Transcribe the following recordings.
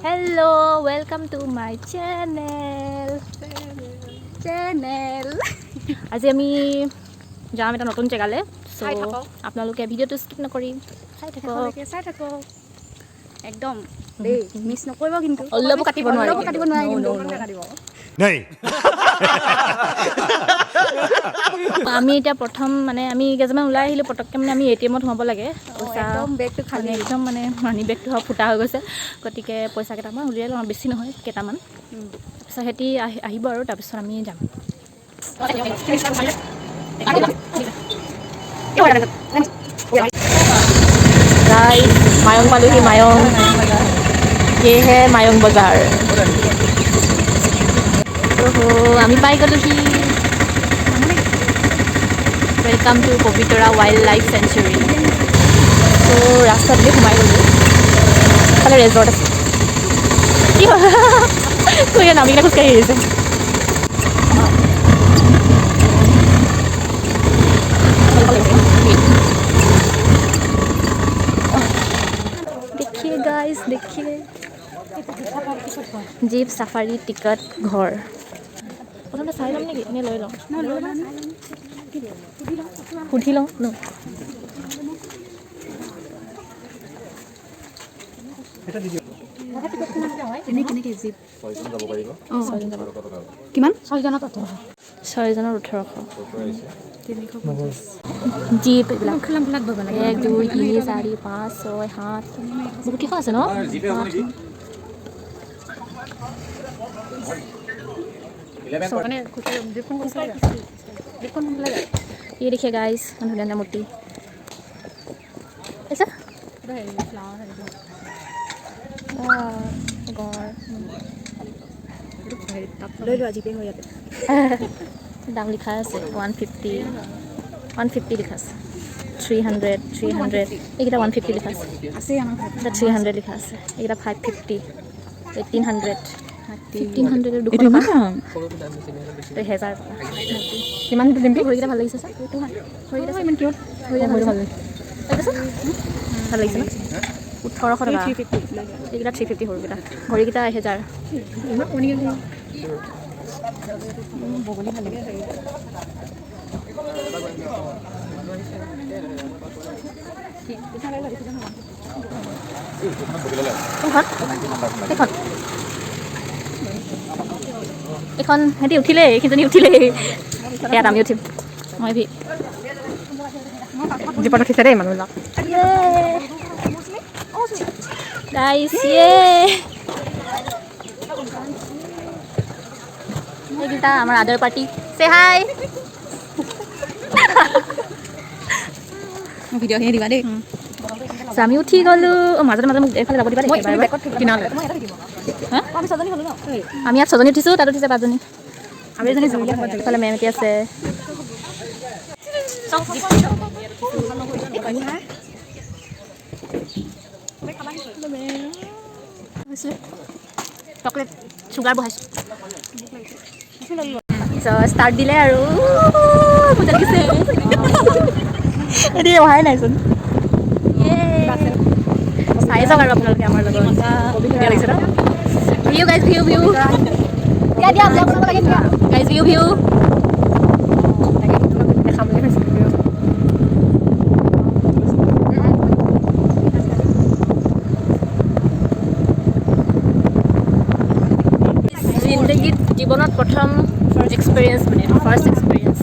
Hello, welcome to my channel. আজি আমি যাম এটা নতুন জেগালৈ সো আপোনালোকে ভিডিঅ'টো স্কিপ নকৰি চাই থাকক একদম দেই মিছ নকৰিব কিন্তু অলপো কাটিব নোৱাৰে নাই আমি এতিয়া প্ৰথম মানে আমি কেইজনমান ওলাই আহিলোঁ পটককৈ মানে আমি এটিএমত সোমাব লাগে পইচা একদম বেগটো খালি একদম মানে মানি বেগটো ফুটা হৈ গৈছে গতিকে পইচা কেইটামান উলিয়াই লওঁ বেছি নহয় কেইটামান তাৰপিছত সিহঁতি আহিব আৰু তাৰপিছত আমি যাম গাইজ মায়ং পালোহি মায়ং এহে মায়ং বজাৰ আমি পাই গ'লোহি welcome to Pobitora wildlife sanctuary ত' ৰাস্তাটোতে সোমাই গ'লোঁ ইফালে ৰেজৰ্ট আছে কি কৈ নামিকেইটা খোজকাঢ়ি আহিছে देखिए गाइस देखिए जीप सफारी टिकट घर प्रथम चाई लम नेকি নে লৈ লওঁ সুধি লওঁ ন কেনেকৈ জীপ কিমান ছয়জনত 6জনৰ 1800 জীপ এইবিলাক 1 2 3 4 5 6 7 বহুত কেইখন আছে ন ये देखिए गाइस धुनिया मूर्ति ऐसा দাম লিখা আছে 150 লিখা আছে 300 এইকেইটা 150 লিখা আছে এটা 300 লিখা আছে এইকেইটা 550 1800 1500 দুশ টকা 1000 কিমান দিমটো ভৰিকেইটা ভাল লাগিছে ছাৰ ভৰিকেইটা ইমান কিউট ভৰিকেইটা ভাল লাগিছে ভাল লাগিছে ন 1800 টকা এইকেইটা 350 ভৰিকেইটা 1000 বগলী ভাল লাগে এখন সিহঁতি উঠিলে এইখিনিজনী উঠিলে ইয়াত আমি উঠিম মই ভি জীপত উঠিছে দেই মানুহবিলাক গাইছ এইকেইটা আমাৰ আদাৰ পাৰ্টি চে হাই ভিডিঅ'খিনি দিবা দেই আমি উঠি গ'লোঁ মাজতে মোক এইফালে যাব দিবা দেই আমি ইয়াত 6জনী উঠিছোঁ তাত উঠিছে 5জনী আৰু এজনী এইফালে মেম এটি আছে চকলেট চুগাৰ বহাইছোঁ ষ্টাৰ্ট দিলে আৰু মজা লাগিছে এটি অহাই নাইচোন চাই যাওক আৰু আপোনালোকে আমাৰ লগত ধুনীয়া লাগিছে ন view guys view guys view দেখাম বুলি ভাবিছোঁ জিন্দগীত জীৱনত প্ৰথম এক্সপিৰিয়েঞ্চ মানে ফাৰ্ষ্ট এক্সপিৰিয়েঞ্চ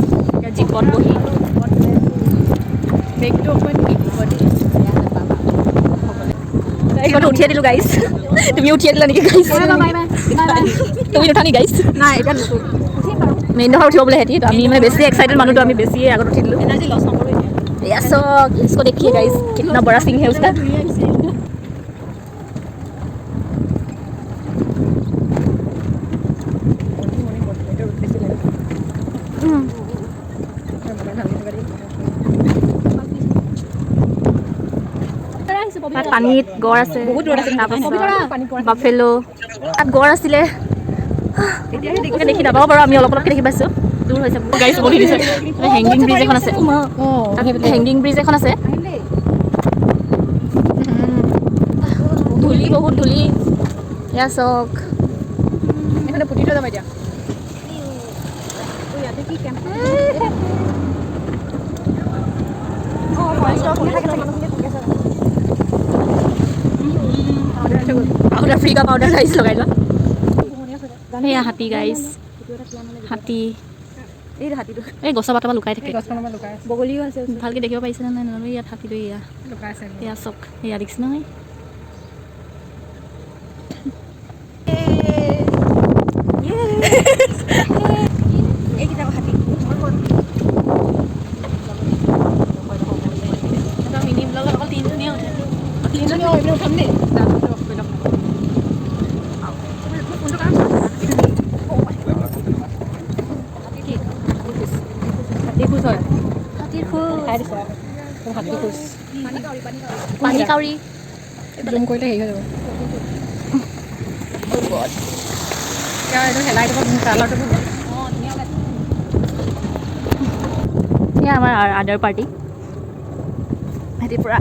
জীপত বহি বেগটো অকণমান উঠিয়াই দিলোঁ গাইজ তুমি উঠিয়াই দিলা নেকি গাইজ তুমি নুঠা নি গাইজ নাই এতিয়া মেইন ডোখৰ উঠিব বোলে সিহঁতি আমি মানে বেছি এক্সাইটেড মানুহটো আমি বেছিয়ে আগত উঠি দিলোঁ इसको देखिए गाइस कितना बड़ा सिंह है उसका পানীত গড় আছে বহুত দূৰত আছে বাফেলো তাত গড় আছিলে দেখি নাপাব বাৰু আমি অলপ অলপকৈ দেখি পাইছোঁ দূৰ হৈছে গাড়ী বহি দিছে হেংগিং ব্ৰিজ এখন আছে হেংগিং ব্ৰিজ এখন আছে ধূলি বহুত ধূলি এয়া চাওক এইখনে পুতি থৈ যাবা এতিয়া ইয়াতে কি camp powder free powder guys লগাই লোৱা সেয়া হাতী গাইজ হাতী এই হাতীটো এই গছৰ পাতৰ পৰা লুকাই থাকে গছখনৰ লুকাই আছে বগলীও আছে ভালকৈ দেখিব পাৰিছে নে নাই নাজানো ইয়াত হাতীটো এয়া লুকাই আছে এয়া চাওক এয়া দেখিছে নহয় এইকেইটা হাতী মিনি ব্লগত অকল তিনিজনীয়ে উঠে তিনিজনী এইপিনে উঠাম দেই হাতী খোজ হয় হাতীৰ খোজ খাই দিছে হাতী খোজ পানী কাউৰী জুম কৰিলে হেৰি হৈ যাব এতিয়া এইটো হেলাই দিব কালাৰটো এয়া আমাৰ আদাৰ পাৰ্টি সিহঁতি পূৰা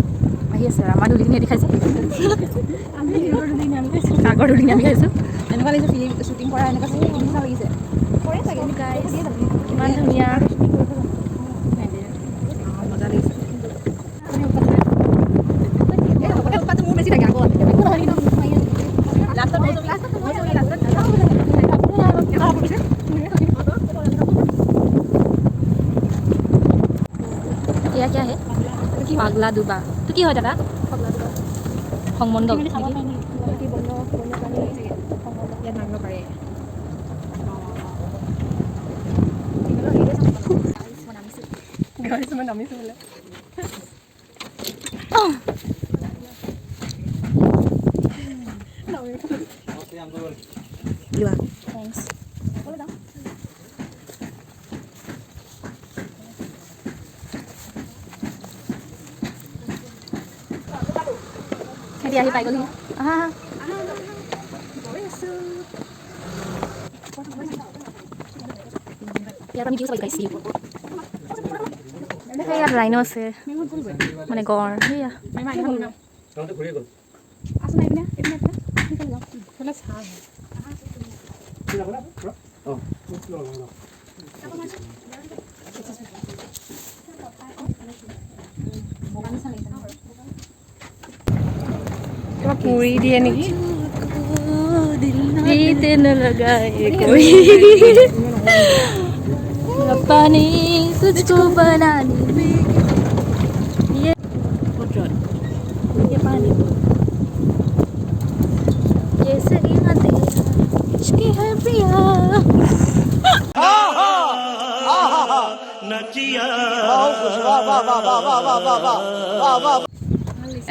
আহি আছে আৰু আমাৰ দুদিনীয়া দেখাইছে আগৰ দুদিনীয়া আমি খাইছোঁ এনেকুৱা লাগিছে ফিল্ম শ্বুটিং কৰা এনেকুৱা নিচিনা লাগিছে কৰে চাগে কিমান ধুনীয়া মজা লাগিছে মোৰ বেছি থাকে আকৌ এয়া কি আহে পাগলা দুবা তো কি হয় দাদা সংমণ্ডল ইয়াত নামিব পাৰে মই নামিছোঁ বোলে থেংকছ খেতি আহি পাই গ'লি আহা ইয়াত আমি কি চাই গাইছি ইয়াত ৰাইনো আছে মানে গড় সেয়া কিবা পুৰি দিয়ে নেকি দিতে নলগাए कोई पानी तुझको बनाने में ये पानी ये सरिया तेरा इश्क है प्रिया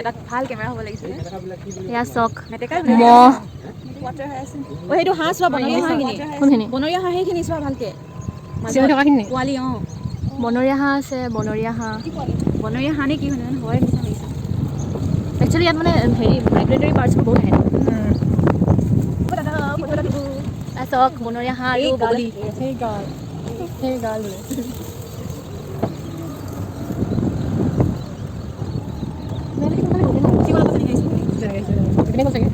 এটা ভাল কেমেৰা হ'ব লাগিছিলে या सक মেটেকা म সেইটো হাঁহ চোৱা বনৰীয়া হাঁহখিনি কোনখিনি বনৰীয়া হাঁহ সেইখিনি চোৱা ভালকে চিঞৰি থকাখিনি পোৱালি বনৰীয়া হাঁহ আছে বনৰীয়া হাঁহ বনৰীয়া হাঁহ নে কি হয় হয় নিচিনা লাগিছে একচুৱেলি ইয়াত মানে হেৰি মাইগ্ৰেটৰী বাৰ্ডছবোৰ বহুত আহে চক বনৰীয়া হাঁহ আৰু বগলী সেই গাল বোলে এইপিনে গ'ল চাগে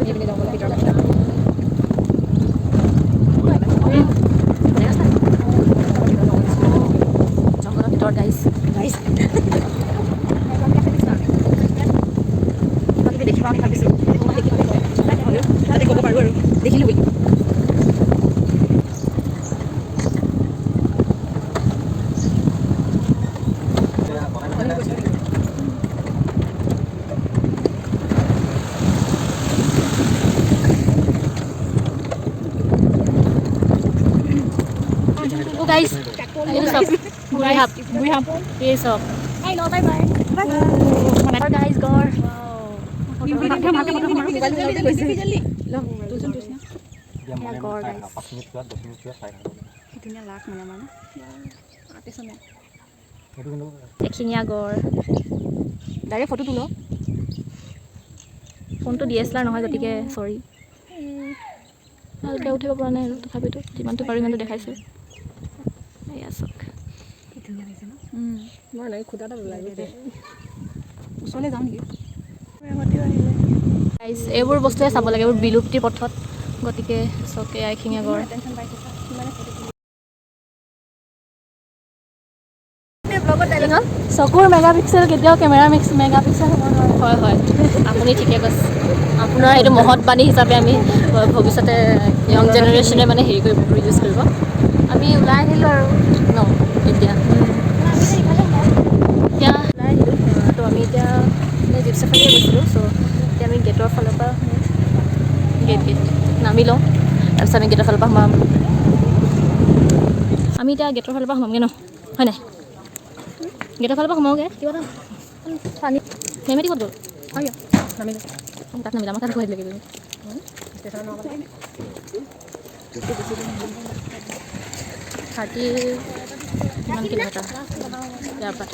এইপিনে যাওঁ ভিতৰত জংঘলৰ ভিতৰত গাইছ দেখিবা আমি ভাবিছোঁ তাতে ক'ব পাৰোঁ আৰু দেখিলোঁ বুলি guys, ini sob, we have, ini sob. Hey, no, bye bye. Gore guys, gore. Ya gore guys. Itunya lak mana-mana. Artisnya. Ekinya gore. Dari foto dulu. ফোনটো DSLR নহয় গতিকে সৰি ভালকৈ উঠিব পৰা নাই আৰু তথাপিতো যিমানটো পাৰোঁ ইমানটো দেখাইছোঁ এয়া চাওক মই নাই খুদাটা ওলাই গৈছে ওচৰলৈ যাওঁ নেকি? গাইজ এইবোৰ বস্তুৱে চাব লাগে, এইবোৰ বিলুপ্তিৰ পথত। গতিকে চকে এশিঙীয়া গড় চকুৰ মেগাপিক্সেল কেতিয়াও কেমেৰা মেগাপিক্সেল হ'ব নোৱাৰে। হয় হয়, আপুনি ঠিকে কৈছে। আপোনাৰ এইটো মহৎ বাণী হিচাপে আমি ভৱিষ্যতে য়ং জেনেৰেশ্যনে মানে হেৰি কৰিব, ইউজ কৰিব। আমি ওলাই আহিলোঁ আৰু ন এতিয়া ওলাই আহিলোঁ। তো আমি এতিয়া জীপ চাফাৰীয়ে গৈছিলোঁ। চ' এতিয়া আমি গেটৰ ফালৰ পৰা গেট নামি লওঁ, তাৰপিছত আমি গেটৰ ফালৰ পৰা সোমাম। আমি এতিয়া গেটৰ ফালৰ পৰা সোমামগৈ ন, হয় নাই? গেটৰ ফালৰ পৰা সোমাওঁগৈ। কিবা এটা পানী মেমেটি ক'ত গ'ল? নামিলোঁ তাত নামিলে আমাৰ তাত ঘূৰাই দিলে কিন্তু ষ্টেচনত 30 কিমান কিলোমিটাৰ ইয়াৰ পৰা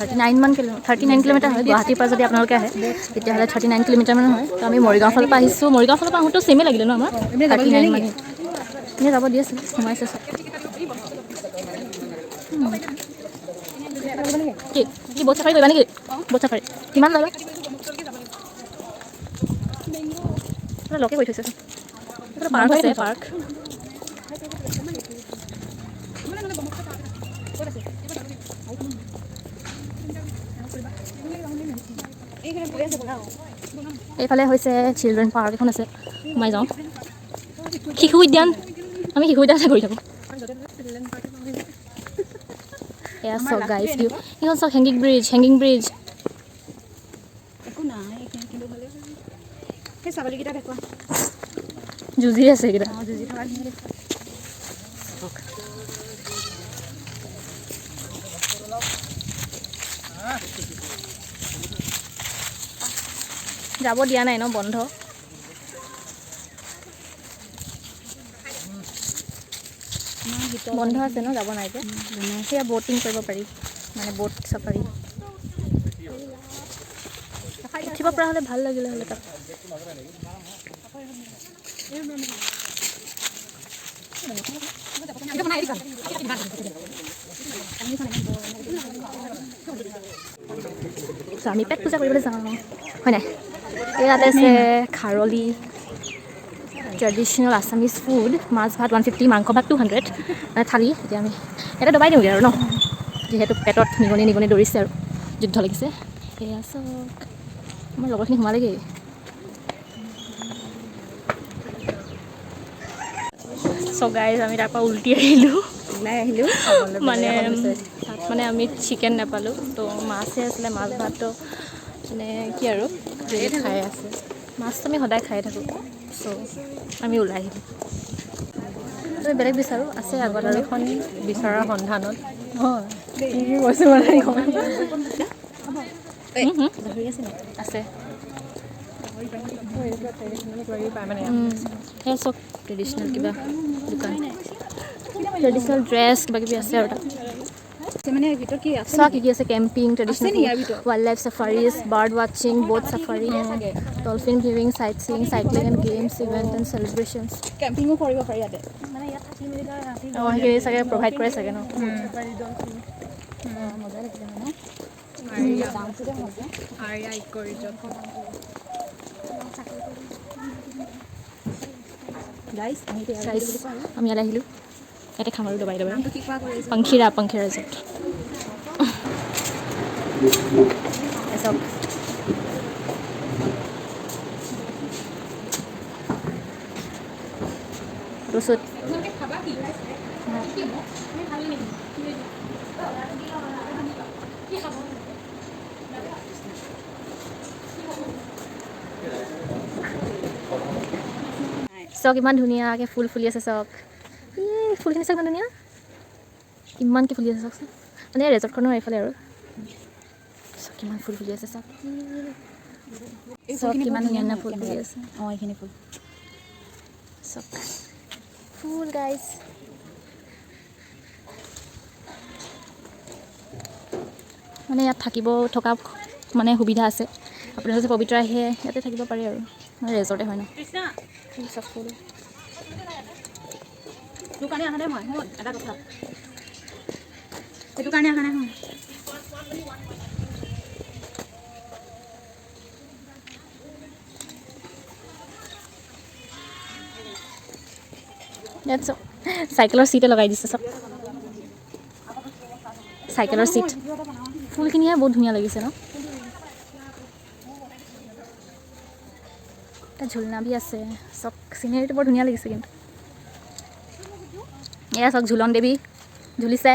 39 কিলোমিটাৰ হয়। গুৱাহাটীৰ পৰা যদি আপোনালোকে আহে তেতিয়াহ'লে 39 কিলোমিটাৰমান হয়। তো আমি মৰিগাঁও ফালৰ পৰা আহিছোঁ। মৰিগাঁও ফালৰ পৰা আহোঁতেও ছেমেই লাগিলে ন আমাৰ 39 মানে। এনেই যাব দি আছে, সোমাইছে চব। কি ব'ট চাফাৰী কৰিবা নেকি? ব'ট চাফাৰী কিমান লয়? লকে কৰি থৈছে পাৰ্ক আছে, পাৰ্ক। এইফালে হৈছে চিলড্ৰেন পাৰ্ক এখন আছে, সোমাই যাওঁ। শিশু উদ্যান, আমি শিশু উদ্যানহে কৰি থাকোঁ। এয়া চক গাইজ, এইখন চক হেংগিং ব্ৰিজ। একো নাই কিন্তু হ'লে সেই ছাগলীকেইটা দেখুৱা। যুঁজি আছে এইকেইটা। যুঁজি থকা যাব দিয়া নাই ন, বন্ধ। বন্ধ আছে ন, যাব নাই যে। সেয়া ব'টিং কৰিব পাৰি, মানে ব'ট চাফাৰী। উঠিব পৰা হ'লে ভাল লাগিলে হ'লে তাত। আমি পেট পূজা কৰিবলৈ যাওঁ, হয় নাই? ইয়াতে আছে খাৰলি, ট্ৰেডিশ্যনেল আছামিজ ফুড, মাছ ভাত 150, মাংস ভাত 200 থালি। এতিয়া আমি ইয়াতে দবাই দিওঁগৈ আৰু ন, যিহেতু পেটত নিগনি দৌৰিছে আৰু যুদ্ধ লাগিছে। এয়া চক আমাৰ লগৰখিনি সোমালেগৈ। চ' গাইজ আমি তাৰপৰা উলটি আহিলোঁ, ওলাই আহিলোঁ। মানে আমি চিকেন নাপালোঁ, তো মাছহে আছিলে। মাছ ভাতটো মানে কি আৰু খাই আছে, মাছটো আমি সদায় খাই থাকোঁ। চ' আমি ওলাই আহিলোঁ। তুমি বেলেগ বিচাৰোঁ, আছে আগত আৰু এখন বিচৰাৰ সন্ধানত আছে। সেই চব ট্ৰেডিশ্যনেল কিবা দোকান, ট্ৰেডিশ্যনেল ড্ৰেছ কিবা কিবি আছে আৰু তাত। মানে ভিতৰত কি আছে? চোৱা কি আছে, কেম্পিং, ট্ৰেডিশ্যনেল ইয়াৰ ভিতৰত ৱাইল্ড লাইফ চাফাৰীজ, বাৰ্ড ৱাচিং, boat safari, dolphin viewing, sightseeing, cycling and games, event and celebrations. কেম্পিঙো কৰিব পাৰি ইয়াতে। মানে ইয়াত থাকি মেলি ৰাতি সেইখিনি চাগে প্ৰভাইড কৰে চাগে ন। মজা লাগিলে ন? আমি ইয়ালৈ আহিলোঁ, ইয়াতে খাম আৰু দবাই নামটো কি কোৱা কৰি আছে? পংখিৰা ৰিজৰ্ট। চব ৰচুত চক ইমান ধুনীয়াকৈ ফুল ফুলি আছে। চক ফুলখিনি চাওক ইমান ধুনীয়া, ইমানকৈ ফুলি আছে চাওকচোন। মানে ৰেজৰ্টখনৰ এইফালে আৰু চক কিমান ফুল ফুলি আছে। চক কিমান ধুনীয়া ধুনীয়া ফুল ফুলি আছে। এইখিনি ফুল চক ফুল গাইজ। মানে ইয়াত থকা মানে সুবিধা আছে। আপুনি যদি পবিত্ৰ আহে ইয়াতে থাকিব পাৰি আৰু মানে ৰেজৰ্টে হয় ন। চব ফুল তোৰ কাৰণে অহা নাই মই এটা কথা, সেইটো কাৰণে অহা নাই মই। ইয়াত চব চাইকেলৰ চিটে লগাই দিছে চব চাইকেলৰ চিট ফুলখিনিহে বহুত ধুনীয়া লাগিছে ন এটা ঝুলনা বি আছে চব চিনেৰীটো বৰ ধুনীয়া লাগিছে কিন্তু এয়া চব ঝুলন দেৱী ঝুলিছে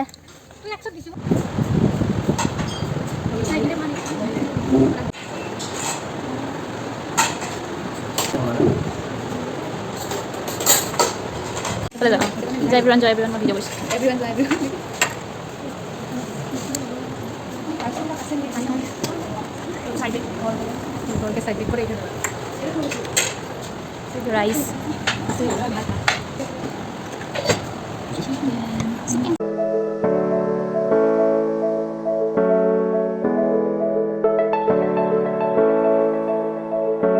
জয় বিৰান মই ভিডিঅ' কৰিছোঁ ৰাইচ চিকেন